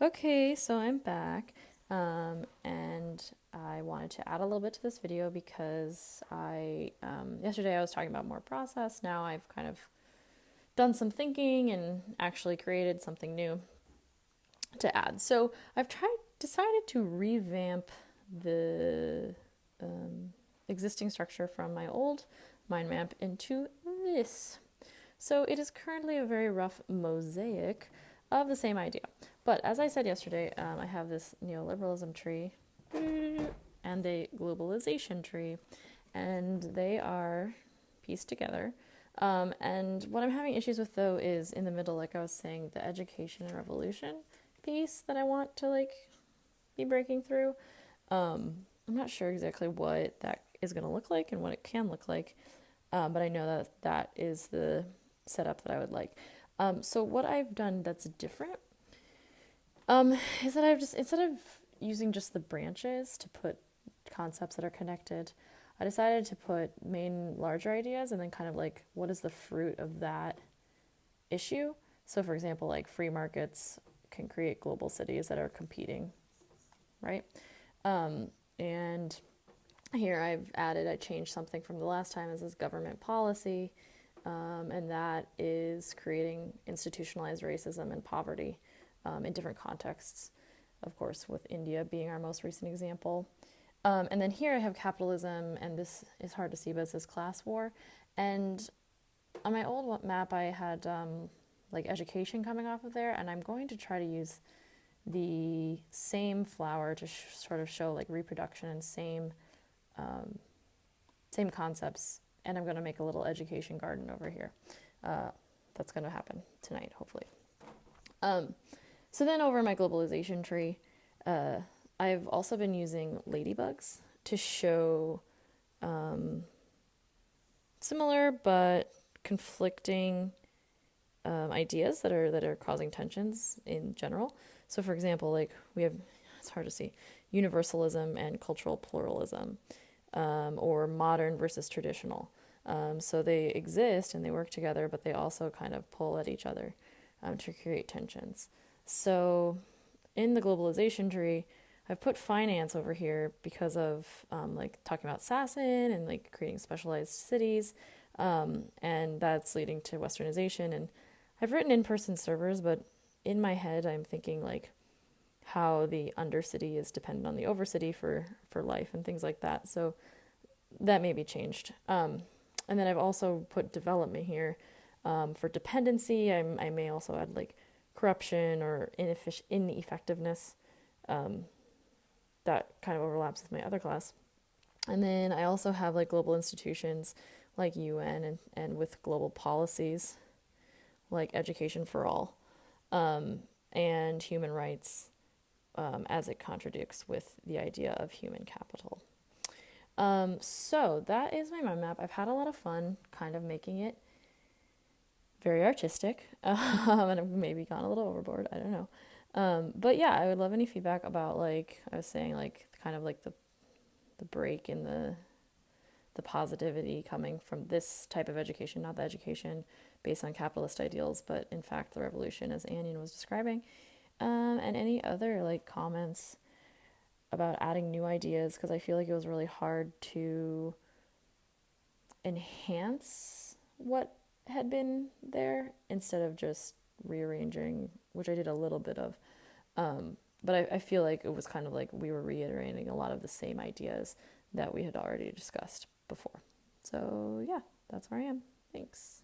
Okay, so I'm back, and I wanted to add a little bit to this video because yesterday I was talking about more process. Now I've kind of done some thinking and actually created something new to add. So decided to revamp the existing structure from my old mind map into this. So it is currently a very rough mosaic of the same idea. But as I said yesterday, I have this neoliberalism tree and a globalization tree, and they are pieced together. And what I'm having issues with though is in the middle, like I was saying, the education and revolution piece that I want to be breaking through. I'm not sure exactly what that is going to look like and what it can look like, but I know that that is the setup that I would like. So what I've done that's different is that I've just, instead of using just the branches to put concepts that are connected, I decided to put main larger ideas and then kind of like what is the fruit of that issue. So for example, like free markets can create global cities that are competing, right? And here I changed something from the last time. This is government policy, and that is creating institutionalized racism and poverty in different contexts. Of course, with India being our most recent example. And then here I have capitalism, and this is hard to see, but it says class war. And on my old map, I had like education coming off of there, and I'm going to try to use the same flower to sort of show like reproduction and same concepts. And I'm going to make a little education garden over here. That's going to happen tonight, hopefully. So then over my globalization tree, I've also been using ladybugs to show similar but conflicting ideas that are causing tensions in general. So for example, like we have, it's hard to see, universalism and cultural pluralism, or modern versus traditional. So they exist and they work together, but they also kind of pull at each other to create tensions. So in the globalization tree, I've put finance over here because of like talking about Sasson and like creating specialized cities, and that's leading to westernization. And I've written in-person servers, but in my head, I'm thinking like how the undercity is dependent on the overcity for life and things like that. So that may be changed. And then I've also put development here for dependency. I may also add like corruption or ineffectiveness. That kind of overlaps with my other class. And then I also have like global institutions like UN and with global policies like education for all, and human rights, as it contradicts with the idea of human capital. So that is my mind map. I've had a lot of fun kind of making it very artistic, and I've maybe gone a little overboard. I don't know. But yeah, I would love any feedback about, like I was saying, like kind of like the break in the positivity coming from this type of education, not the education based on capitalist ideals, but in fact the revolution as Anion was describing, and any other like comments about adding new ideas, because I feel like it was really hard to enhance what had been there instead of just rearranging, which I did a little bit of. But I feel like it was kind of like we were reiterating a lot of the same ideas that we had already discussed before. So yeah, that's where I am. Thanks.